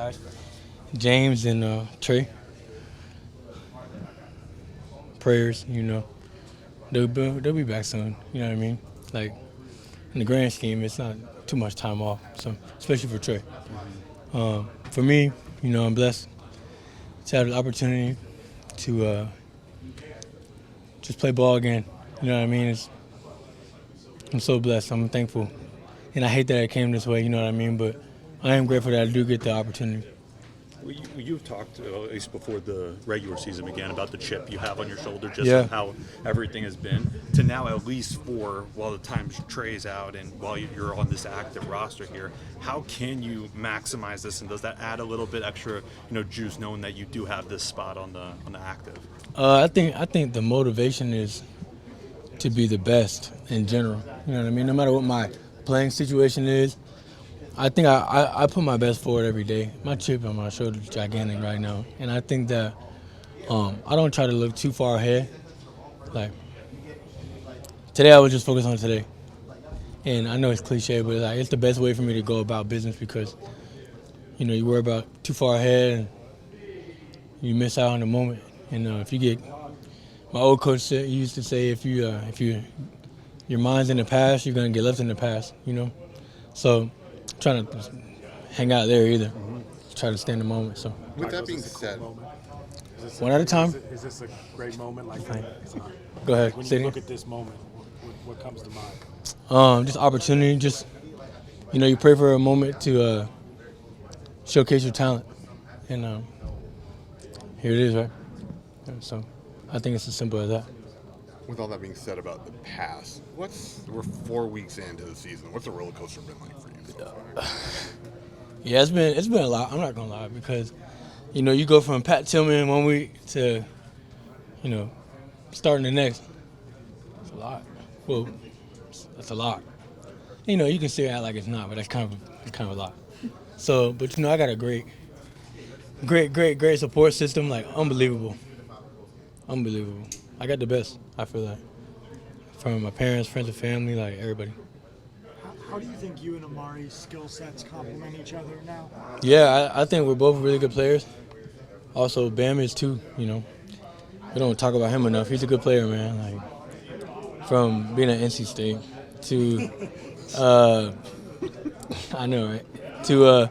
guys, James and Trey. Prayers, they'll be back soon. You know what I mean? Like in the grand scheme, it's not too much time off. So especially for Trey. For me, I'm blessed to have the opportunity to just play ball again. You know what I mean? I'm so blessed. I'm thankful, and I hate that it came this way. You know what I mean? But I am grateful that I do get the opportunity. Well, you've talked, at least before the regular season began, about the chip you have on your shoulder, just Yeah. how everything has been, to now at least while the time Trey's out and while you're on this active roster here, how can you maximize this, and does that add a little bit extra, juice knowing that you do have this spot on the active? I think the motivation is to be the best in general. You know what I mean? No matter what my playing situation is, I think I put my best forward every day. My chip on my shoulder is gigantic right now, and I think that I don't try to look too far ahead. Like today, I was just focused on today, and I know it's cliche, but it's the best way for me to go about business because you worry about too far ahead and you miss out on the moment. And if you get, my old coach said, he used to say, if your mind's in the past, you're gonna get left in the past. So. Trying to hang out there either. Try to stay in the moment. So. With that being said, One at a time. Is this a great moment? It's not. Go ahead. When Say you it look again. at this moment, what comes to mind? Just opportunity. Just you pray for a moment to showcase your talent, and here it is, right? So I think it's as simple as that. with all that being said about the past, we're 4 weeks into the season. What's the roller coaster been like for you so far? Yeah, it's been a lot. I'm not gonna lie because, you go from Pat Tillman 1 week to, starting the next. It's a lot. Well, that's a lot. You can say that like it's not, but it's kind of a lot. So, but I got a great support system. Like unbelievable. I got the best. I feel like from my parents, friends, and family, like everybody. How do you think you and Amari's skill sets complement each other now? Yeah, I think we're both really good players. Also, Bam is too. We don't talk about him enough. He's a good player, man. Like from being at NC State to, I know, right? To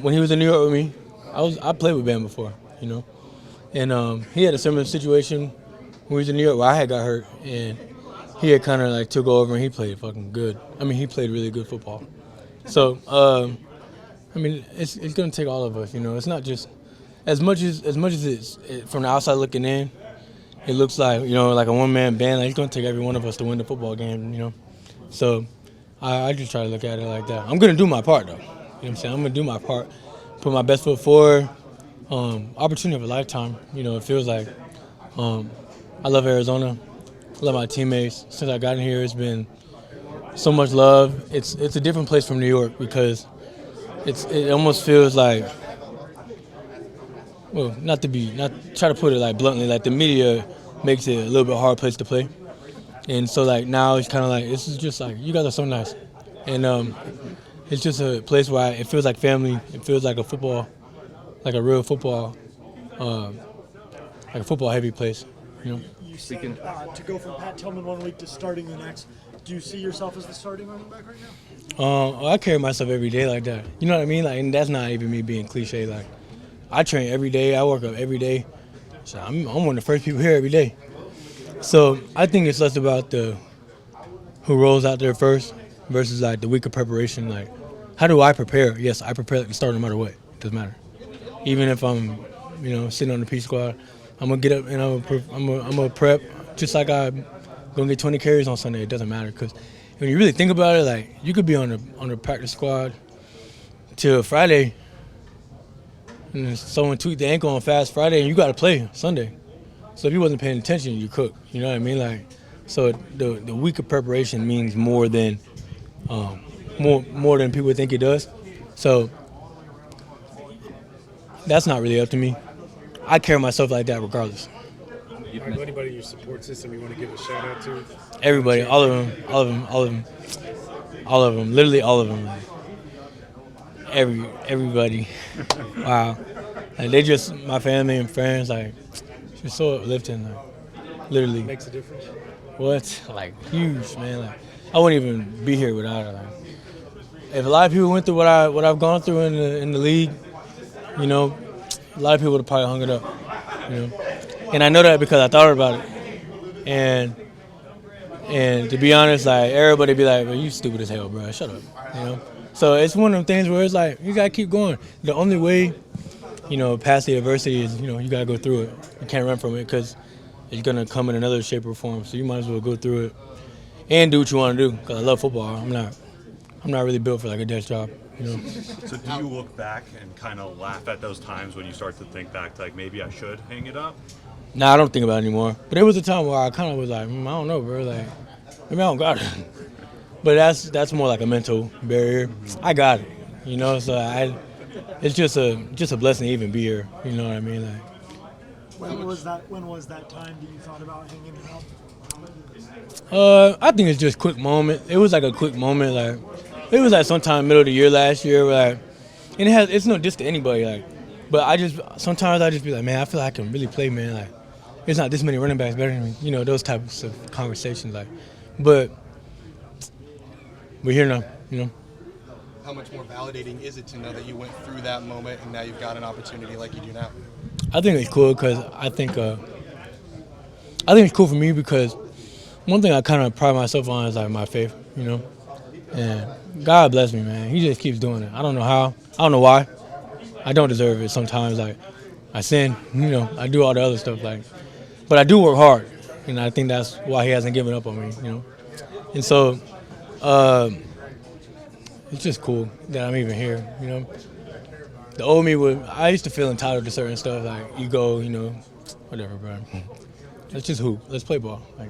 when he was in New York with me, I played with Bam before, and he had a similar situation when he was in New York where I had got hurt, and he had kind of like took over and he played fucking good. I mean, he played really good football. So, it's gonna take all of us. It's not just as much as it's from the outside looking in. It looks like like a one-man band. Like it's gonna take every one of us to win the football game. So I just try to look at it like that. I'm gonna do my part though. You know what I'm saying? I'm gonna do my part, put my best foot forward. Opportunity of a lifetime. It feels like I love Arizona. I love my teammates. Since I got in here, it's been so much love. It's a different place from New York because it almost feels like, well, not try to put it like bluntly, like the media makes it a little bit hard place to play. And so like now it's kind of like, this is just like, you guys are so nice. And it's just a place where it feels like family. It feels like a football, like a real football, like a football heavy place, You said to go from Pat Tillman 1 week to starting the next. Do you see yourself as the starting running back right now? I carry myself every day like that. You know what I mean? Like, and that's not even me being cliche. Like, I train every day. I work up every day. So I'm one of the first people here every day. So I think it's less about who rolls out there first versus like the week of preparation. Like, how do I prepare? Yes, I prepare to start no matter what. It doesn't matter. Even if I'm, sitting on the P squad, I'm gonna get up and I'm gonna prep just like I'm gonna get 20 carries on Sunday. It doesn't matter because when you really think about it, like you could be on the practice squad till Friday, and someone tweaked the ankle on Fast Friday, and you got to play Sunday. So if you wasn't paying attention, you cook. You know what I mean? Like, so the week of preparation means more than people think it does. So that's not really up to me. I carry myself like that regardless. Anybody in your support system you want to give a shout out to? Everybody, all of them, literally all of them. Everybody. Wow. Like, they just my family and friends. Like, it's just so uplifting. Like, literally. Makes a difference. What? Like, huge, man. Like, I wouldn't even be here without it. Like, if a lot of people went through what I've gone through in the league, you know, a lot of people would have probably hung it up. You know, and I know that because I thought about it. And to be honest, like, everybody be like, "Well, you stupid as hell, bro. Shut up." You know. So it's one of them things where it's like you gotta keep going. The only way, you know, past the adversity is, you know, you gotta go through it. You can't run from it because it's gonna come in another shape or form. So you might as well go through it and do what you want to do. Because I love football. I'm not really built for like a desk job. You know. So do you look back and kind of laugh at those times when you start to think back to like maybe I should hang it up? Nah, I don't think about it anymore. But there was a time where I kind of was like, I don't know, bro. Like, maybe I don't got it. But that's more like a mental barrier. I got it, you know. So it's just a blessing to even be here. You know what I mean? Like, When was that time that you thought about hanging it up? I think it's just a quick moment. It was like a quick moment. Like, it was like sometime middle of the year last year. Where, like, and it's no diss to anybody. Like, but sometimes I just be like, man, I feel like I can really play, man. Like, there's not this many running backs better than me. You know, those types of conversations. Like, but we're here now. You know. How much more validating is it to know that you went through that moment and now you've got an opportunity like you do now? I think it's cool because I think it's cool for me because one thing I kind of pride myself on is like my faith, you know. And God bless me, man. He just keeps doing it. I don't know how. I don't know why. I don't deserve it sometimes. Like, I sin, you know. I do all the other stuff, like, but I do work hard, and I think that's why He hasn't given up on me, you know. And so, it's just cool that I'm even here, you know. The old me I used to feel entitled to certain stuff, like ego, you know, whatever, bro. Let's just hoop. Let's play ball. Like,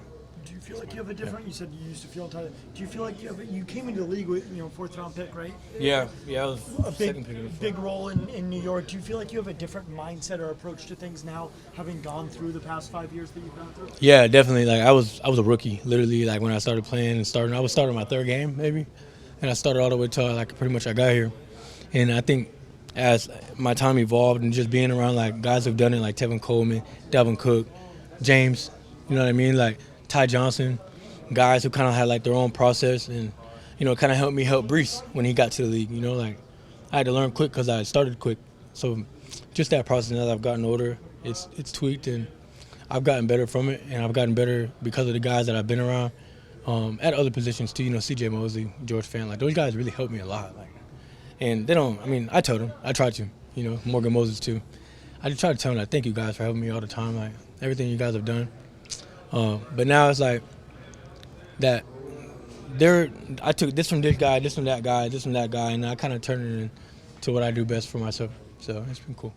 Do you feel like you have a different? You said you used to feel entitled. Do you feel like you came into the league with, you know, 4th round pick, right? yeah, I was A second pick of the big role in New York. Do you feel like you have a different mindset or approach to things now, having gone through the past 5 years that you've gone through? Yeah, definitely. Like, I was a rookie, literally. Like, when I started playing and starting, I was starting my 3rd game maybe, and I started all the way till like pretty much I got here. And I think as my time evolved and just being around like guys who've done it, like Tevin Coleman, Dalvin Cook, James, you know what I mean, like Ty Johnson, guys who kind of had like their own process and, you know, kind of helped me help Brees when he got to the league. You know, like, I had to learn quick because I started quick. So just that process, as I've gotten older, it's tweaked and I've gotten better from it, and I've gotten better because of the guys that I've been around at other positions too. You know, C.J. Mosley, George Fant, like those guys really helped me a lot. Like, and they don't. I mean, I told them. I tried to. You know, Morgan Moses too. I just try to tell them, like, thank you guys for helping me all the time. Like, everything you guys have done. But now it's like that. I took this from this guy, this from that guy, this from that guy, and I kind of turned it into what I do best for myself. So it's been cool.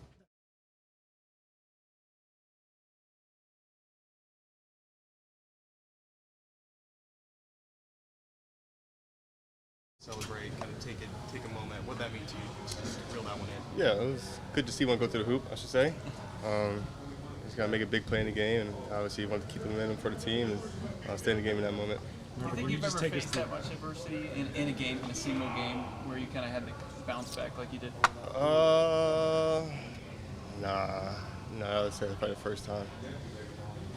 Celebrate, kind of take a moment. What that mean to you? Just reel that one in. Yeah, it was good to see one go through the hoop, I should say. He's got to make a big play in the game, and obviously he wanted to keep the momentum for the team and stay in the game in that moment. Do you think you've ever faced that much adversity in a game, in a single game, where you kind of had to bounce back like you did? Nah, I would say it's probably the first time.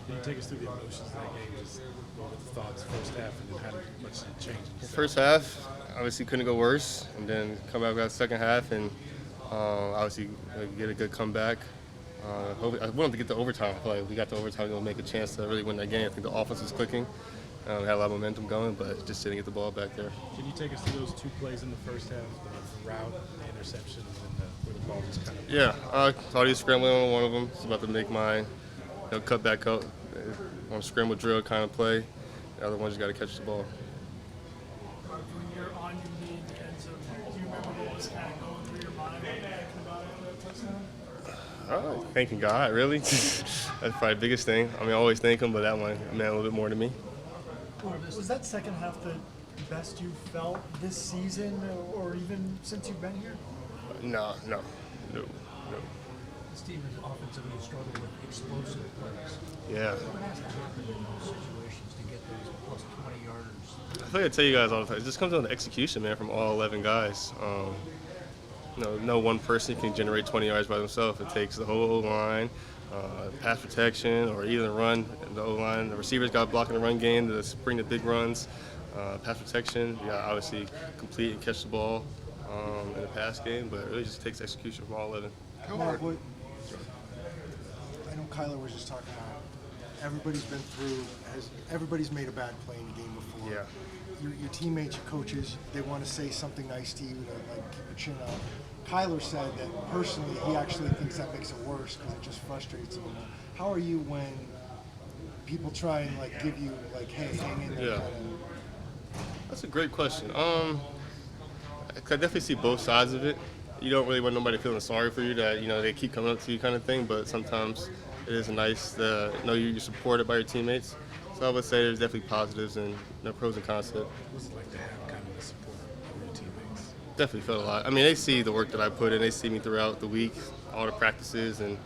Can you take us through the emotions of that game? Just what were the thoughts first half, and then how much did it change? The first half, obviously couldn't go worse, and then come back with the second half, and obviously get a good comeback. I wanted to get to overtime. I feel like we got to overtime, we'll make a chance to really win that game. I think the offense was clicking. We had a lot of momentum going, but just didn't get the ball back there. Can you take us through those 2 plays in the first half, the route, the interception, and then where the ball just kind of... Yeah, I thought he was scrambling on one of them. He's about to make mine. Cut back out on a scramble drill kind of play. The other one just got to catch the ball. When you're on your knee in the end zone, do you remember what was kind of going through your mind when you're thinking about it for a touchdown? Thanking God, really. That's probably the biggest thing. I mean, I always thank him, but that one meant a little bit more to me. Was that second half the best you felt this season or even since you've been here? No. This team has offensively struggled with explosive plays. Yeah. What has to happen in those situations to get those plus 20-yarders? I feel like I tell you guys all the time, it just comes down to execution, man, from all 11 guys. no one person can generate 20 yards by themselves. It takes the whole O-line, pass protection, or either run. The O-line, the receivers got blocking the run game to spring the big runs. Pass protection, obviously complete and catch the ball in the pass game, but it really just takes execution from all 11. Mark, I know Kyler was just talking about everybody's been through, everybody's made a bad play in a game before. Yeah. Your teammates, your coaches, they want to say something nice to you to like keep your chin up. Kyler said that personally he actually thinks that makes it worse because it just frustrates him. How are you when people try and like give you like, hey, hang in there? Yeah. That's a great question. I definitely see both sides of it. You don't really want nobody feeling sorry for you that, they keep coming up to you kind of thing, but sometimes it is nice to know you're supported by your teammates. So I would say there's definitely positives and pros and cons to it. What's it like to have kind of the support of your teammates? Definitely felt a lot. I mean, they see the work that I put in. They see me throughout the week, all the practices, and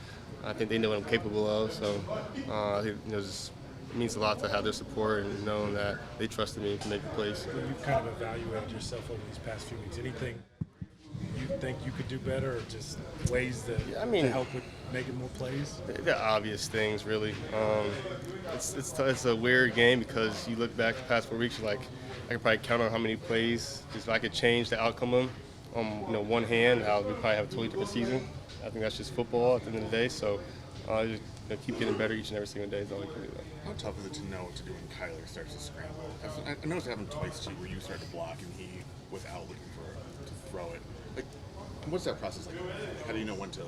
I think they know what I'm capable of. So I think, it means a lot to have their support and knowing that they trusted me to make the plays. When you've kind of evaluated yourself over these past few weeks, anything you think you could do better, or just ways to help with making more plays? The obvious things, really. It's a weird game because you look back the past 4 weeks, you're like, I could probably count on how many plays. Just if I could change the outcome of them on one hand, we probably have a totally different season. I think that's just football at the end of the day. So just keep getting better each and every single day is all I can do. How tough is it to know what to do when Kyler starts to scramble? I noticed it happened twice too, where you start to block and he was out looking to throw it. Like, what's that process like? How do you know when to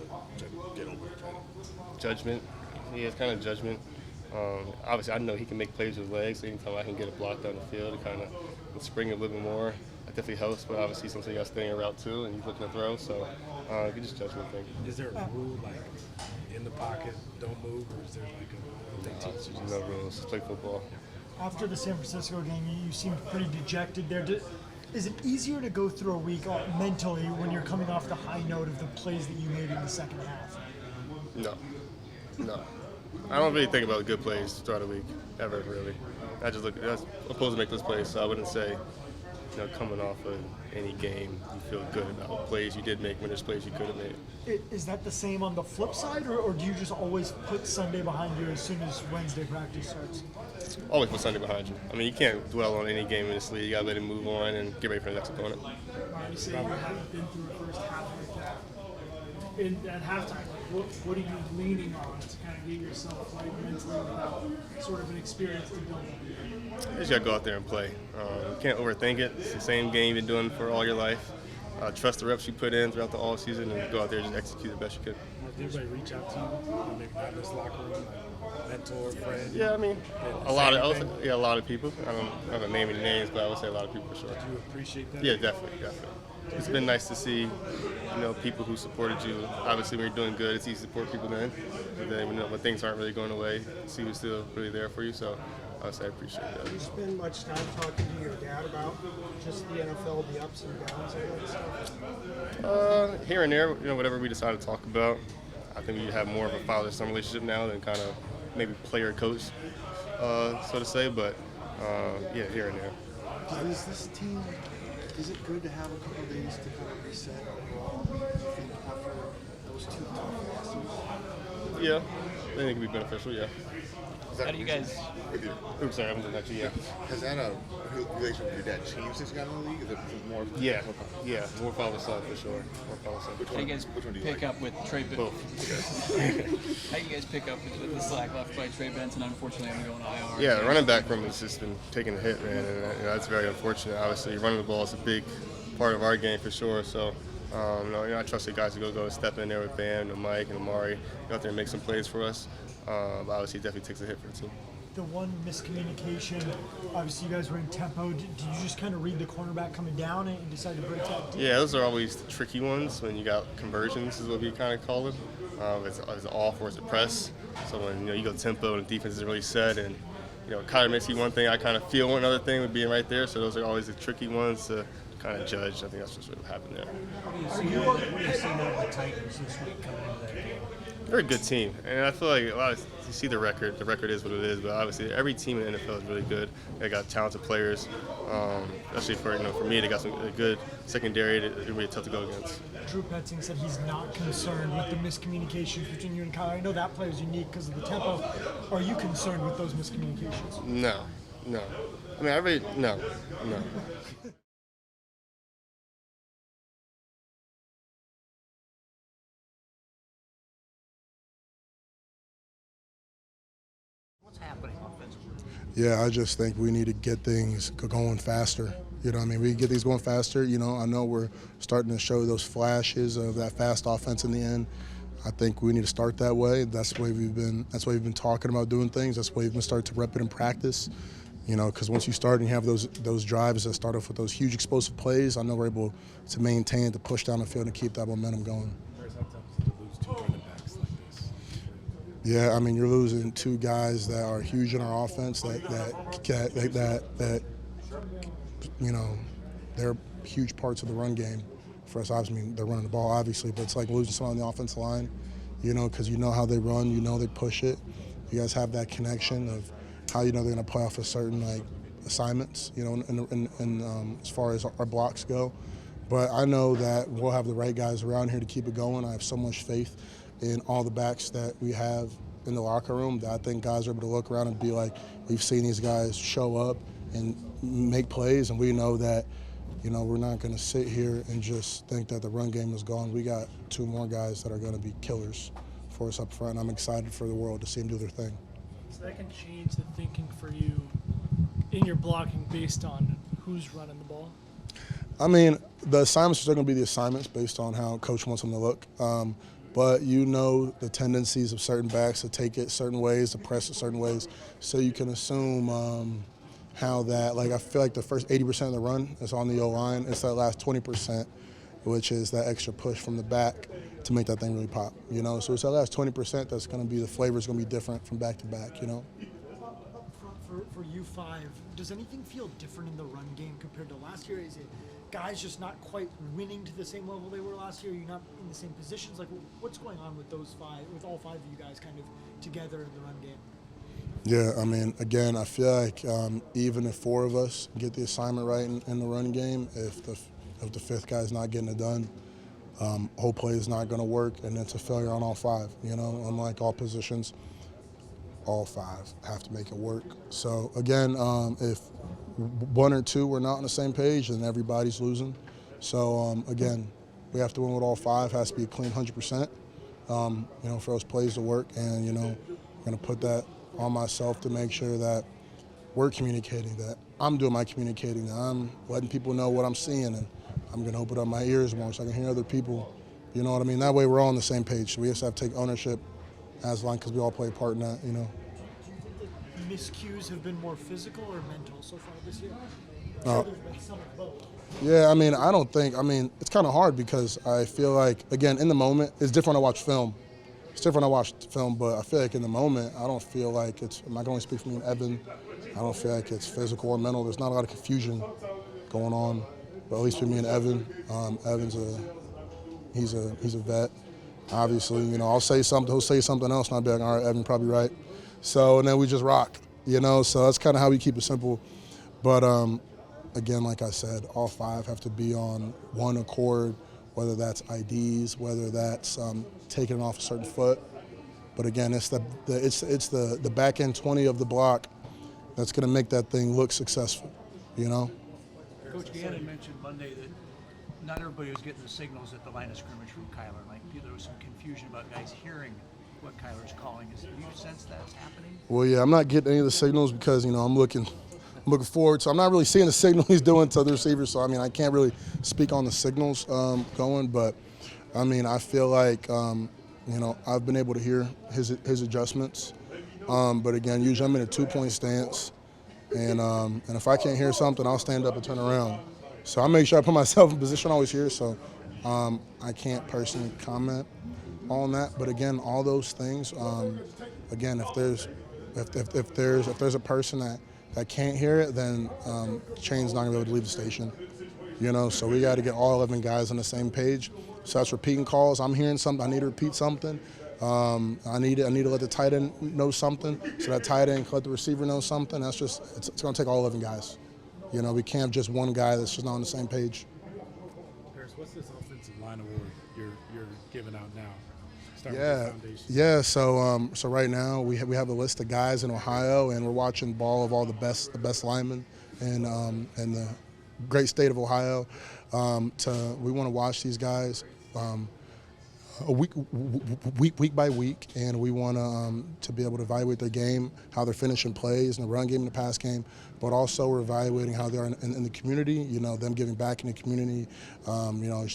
get over it? Judgment. Yeah, it's kind of judgment. Obviously, I know he can make plays with legs. Anytime I can get a block down the field, it kind of spring it a little bit more. That definitely helps, but obviously sometimes you got to stay in route too, and he's looking to throw, so it's just judgment thing. Is there a rule like in the pocket, don't move, or is there like a they teach you? No rules. Just play football. After the San Francisco game, you seemed pretty dejected there. Is it easier to go through a week mentally when you're coming off the high note of the plays that you made in the second half? No. I don't really think about good plays throughout the week, ever, really. I'm supposed to make those plays, so I wouldn't say, coming off of any game, you feel good about plays you did make when there's plays you could have made. Is that the same on the flip side, or do you just always put Sunday behind you as soon as Wednesday practice starts? Always put Sunday behind you. I mean, you can't dwell on any game in this league. You got to let it move on and get ready for the next opponent. You say you haven't been through the first half like that. At halftime, what are you leaning on to kind of get yourself mentally without sort of an experience to build up? You just got to go out there and play. You can't overthink it. It's the same game you've been doing for all your life. Trust the reps you put in throughout the all season and go out there and just execute the best you could. Did anybody reach out to you? Maybe not in this locker room, like mentor, friend? Yeah, I mean, a lot of people. I'm not naming names, but I would say a lot of people for sure. Do you appreciate that? Yeah, definitely. It's been nice to see, people who supported you. Obviously, when you're doing good, it's easy to support people then. But then when things aren't really going away, see who's still really there for you. So I would say I appreciate that. Do you spend much time talking to your dad about just the NFL, the ups and downs of that stuff? Here and there, whatever we decide to talk about. I think we have more of a father-son relationship now than kind of maybe player-coach, so to say. But here and there. Is this team, is it good to have a couple days to kind of reset overall? Do you think after those two tough losses? Yeah, I think it could be beneficial, yeah. How do you guys? Oops, sorry, I'm actually, yeah. Has that relationship with your dad changed since you got in the league? Is it more? Yeah, more father-son for sure. More father-son. How do you guys pick up with Trey Benson? How do you guys pick up with the slack left by Trey Benson? Unfortunately, I'm going IR. Yeah, the running back from has just been taking a hit, man, and that's very unfortunate. Obviously, running the ball is a big part of our game for sure. So, I trust the guys to go step in there with Bam and Mike and Amari, go out there and make some plays for us. But obviously, it definitely takes a hit for the team. The one miscommunication, obviously you guys were in tempo. Did you just kind of read the cornerback coming down and decide to break that deep? Yeah, those are always the tricky ones when you got conversions is what we kind of call it. It's off or it's a press. So when you go tempo and the defense is really set and Kyler may see one thing, I kind of feel one other thing with being right there. So those are always the tricky ones to kind of judge. I think that's just what happened there. What do you see out of the Titans this week coming into that game? They're a good team, and I feel like you see the record. The record is what it is, but obviously every team in the NFL is really good. They got talented players, especially for me. They got a good secondary. They're really tough to go against. Drew Petzing said he's not concerned with the miscommunications between you and Kyler. I know that play was unique because of the tempo. Are you concerned with those miscommunications? No. I mean, I really no. What's happening offensively? Yeah, I just think we need to get things going faster. You know what I mean? We can get these going faster. You know, I know we're starting to show those flashes of that fast offense in the end. I think we need to start that way. That's the way we've been talking about doing things. That's the way we've been starting to rep it in practice. You know, because once you start and you have those drives that start off with those huge explosive plays, I know we're able to maintain, to push down the field and keep that momentum going. Whereas how tough is it to lose two running backs like this? Yeah, I mean, you're losing two guys that are huge in our offense. That you know, they're huge parts of the run game for us. Obviously, I mean, they're running the ball, obviously, but it's like losing someone on the offensive line. You know, because you know how they run, you know they push it. You guys have that connection of how you know they're going to play off of certain like assignments. You know, and as far as our blocks go. But I know that we'll have the right guys around here to keep it going. I have so much faith in all the backs that we have in the locker room that I think guys are able to look around and be like, we've seen these guys show up and make plays, and we know that, you know, we're not going to sit here and just think that the run game is gone. We got two more guys that are going to be killers for us up front. I'm excited for the world to see them do their thing. So that can change the thinking for you in your blocking based on who's running the ball? I mean, the assignments are still going to be the assignments based on how coach wants them to look. But you know the tendencies of certain backs to take it certain ways, to press it certain ways. So you can assume how that, like I feel like the first 80% of the run is on the O-line. It's that last 20%, which is that extra push from the back to make that thing really pop, you know? So it's that last 20% that's going to be, the flavor is going to be different from back to back, you know? For you five, does anything feel different in the run game compared to last year? Is it guys just not quite winning to the same level they were last year? You're not in the same positions? Like, what's going on with those five, with all five of you guys kind of together in the run game? Yeah, I mean, again, I feel like even if four of us get the assignment right in the run game, if the fifth guy's not getting it done, whole play is not going to work, and it's a failure on all five. You know, unlike all positions, all five have to make it work. So again, if one or two we're not on the same page, then everybody's losing. So again, we have to win with all five. It has to be a clean 100%. You know, for those plays to work, and you know, I'm going to put that on myself to make sure that we're communicating, that I'm doing my communicating, that I'm letting people know what I'm seeing, and I'm going to open up my ears more so I can hear other people. You know what I mean? That way we're all on the same page. So we just have to take ownership as long, because we all play a part in that, you know. Miscues have been more physical or mental so far this year? No. There's been some of both. Yeah, I mean, it's kind of hard because I feel like, again, in the moment, it's different when I watch film. It's different when I watch film, but I feel like in the moment, I don't feel like it's, I can only speak for me and Evan, I don't feel like it's physical or mental. There's not a lot of confusion going on, but at least for me and Evan, Evan's he's a vet. Obviously, you know, I'll say something, he'll say something else, and I'll be like, all right, Evan, probably right. So, and then we just rock, you know, so that's kind of how we keep it simple. But again, like I said, all five have to be on one accord, whether that's IDs, whether that's taking it off a certain foot. But again, it's the back end 20 of the block that's going to make that thing look successful, you know? Coach Gannon mentioned Monday that not everybody was getting the signals at the line of scrimmage from Kyler. Like, there was some confusion about guys hearing what Kyler's calling. Do you sense that's happening? Well, yeah, I'm not getting any of the signals because, you know, I'm looking forward. So I'm not really seeing the signal he's doing to the receivers. So, I mean, I can't really speak on the signals going. But, I mean, I feel like, you know, I've been able to hear his adjustments. But, again, usually I'm in a two-point stance. And if I can't hear something, I'll stand up and turn around. So I make sure I put myself in position always here. So I can't personally comment on that. But, again, all those things, again, if there's a person that can't hear it, then Chain's not going to be able to leave the station. You know, so we got to get all 11 guys on the same page. So that's repeating calls. I'm hearing something. I need to repeat something. I need to let the tight end know something, so that tight end can let the receiver know something. That's just, it's going to take all 11 guys. You know, we can't have just one guy that's just not on the same page. Paris, what's this offensive line award you're giving out now? Start with Yeah, the foundation. yeah. So right now we have a list of guys in Ohio, and we're watching ball of all the best linemen in the great state of Ohio. We want to watch these guys a week by week, and we want to be able to evaluate their game, how they're finishing plays in the run game and the pass game, but also we're evaluating how they're in the community. You know, them giving back in the community. You know,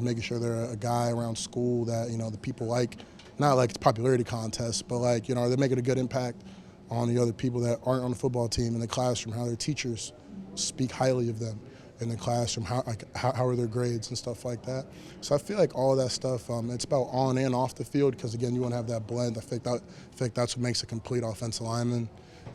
making sure they're a guy around school that the people like, not like it's popularity contests, but like they're making a good impact on the other people that aren't on the football team in the classroom. How their teachers speak highly of them in the classroom, how are their grades and stuff like that. So I feel like all of that stuff, it's about on and off the field, because again, you want to have that blend. I think that's what makes a complete offensive lineman.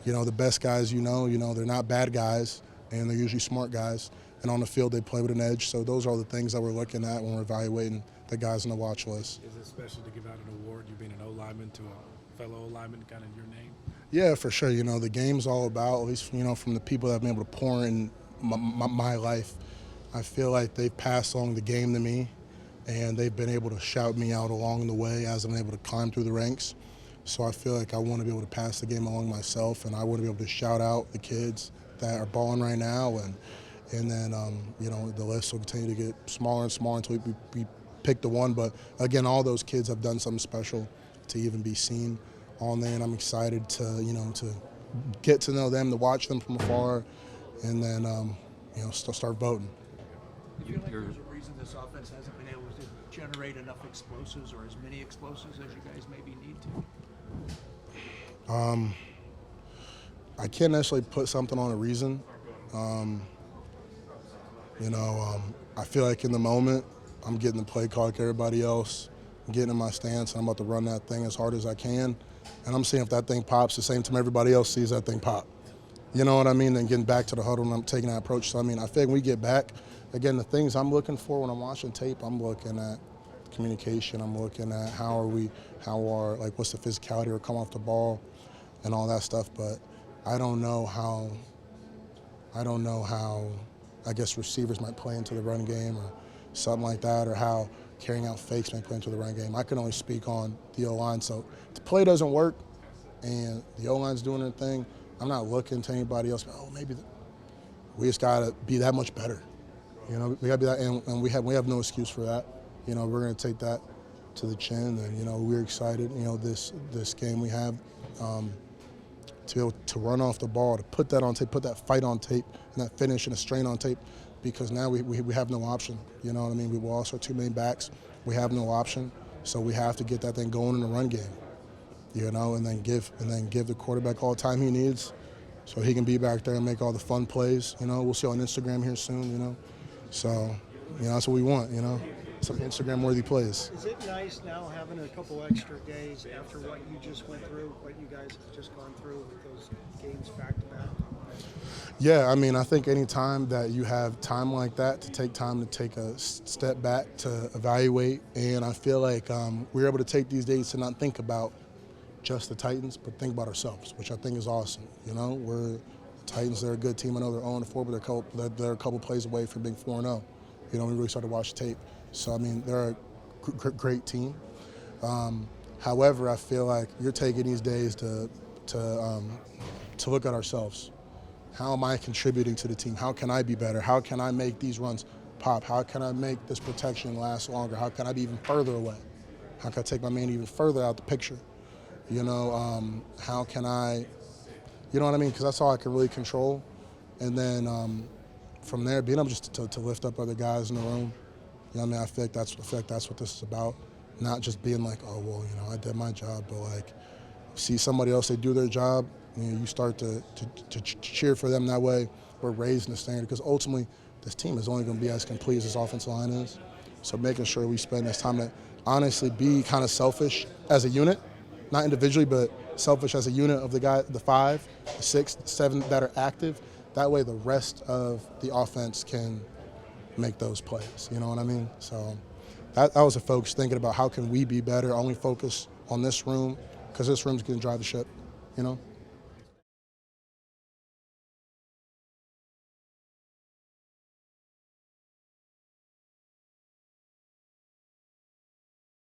The best guys, they're not bad guys, and they're usually smart guys. And on the field, they play with an edge. So those are the things that we're looking at when we're evaluating the guys on the watch list. Is it special to give out an award, you being an O-lineman to a fellow O-lineman, kind of your name? Yeah, for sure. The game's all about, at least from the people that have been able to pour in my life, I feel like they've passed along the game to me, and they've been able to shout me out along the way as I've been able to climb through the ranks. So I feel like I want to be able to pass the game along myself, and I want to be able to shout out the kids that are balling right now, and then the list will continue to get smaller and smaller until we pick the one. But again, all those kids have done something special to even be seen on there, and I'm excited to get to know them, to watch them from afar, and then start voting. Do you feel like there's a reason this offense hasn't been able to generate enough explosives, or as many explosives as you guys maybe need to? I can't necessarily put something on a reason. I feel like in the moment, I'm getting the play call like everybody else. I'm getting in my stance, and I'm about to run that thing as hard as I can. And I'm seeing if that thing pops the same time everybody else sees that thing pop. You know what I mean? Then getting back to the huddle, and I'm taking that approach. So, I think when we get back, again, the things I'm looking for when I'm watching tape, I'm looking at communication. I'm looking at what's the physicality or come off the ball and all that stuff. But I don't know how, I guess, receivers might play into the run game or something like that, or how carrying out fakes might play into the run game. I can only speak on the O-line. So if the play doesn't work and the O-line's doing their thing, I'm not looking to anybody else. We just got to be that much better. We got to be that, and we have no excuse for that. We're going to take that to the chin, and we're excited. This game we have to be able to run off the ball, to put that on tape, put that fight on tape, and that finish and a strain on tape, because now we have no option. You know what I mean? We lost our two main backs. We have no option, so we have to get that thing going in the run game. And then give the quarterback all the time he needs, so he can be back there and make all the fun plays. We'll see on Instagram here soon. So that's what we want. Some Instagram-worthy plays. Is it nice now having a couple extra days after what you just went through, what you guys have just gone through with those games back to back? Yeah, I think any time that you have time like that, to take time to take a step back to evaluate, and I feel like we're able to take these days to not think about just the Titans, but think about ourselves, which I think is awesome. We're the Titans. They're a good team. I know they're 0-4, but they're a couple plays away from being 4-0. We really started to watch tape. So they're a great team. However, I feel like you're taking these days to look at ourselves. How am I contributing to the team? How can I be better? How can I make these runs pop? How can I make this protection last longer? How can I be even further away? How can I take my man even further out the picture? How can I, because that's all I can really control. And then from there, being able just to lift up other guys in the room. I feel like that's what this is about. Not just being like, oh, well, I did my job, but like, see somebody else, they do their job, you start to cheer for them that way. We're raising the standard, because ultimately this team is only going to be as complete as this offensive line is. So making sure we spend this time to honestly be kind of selfish as a unit, not individually, but selfish as a unit of the 5, the 6, the 7 that are active. That way the rest of the offense can make those plays. You know what I mean? So that was a focus, thinking about how can we be better, only focus on this room, because this room's going to drive the ship,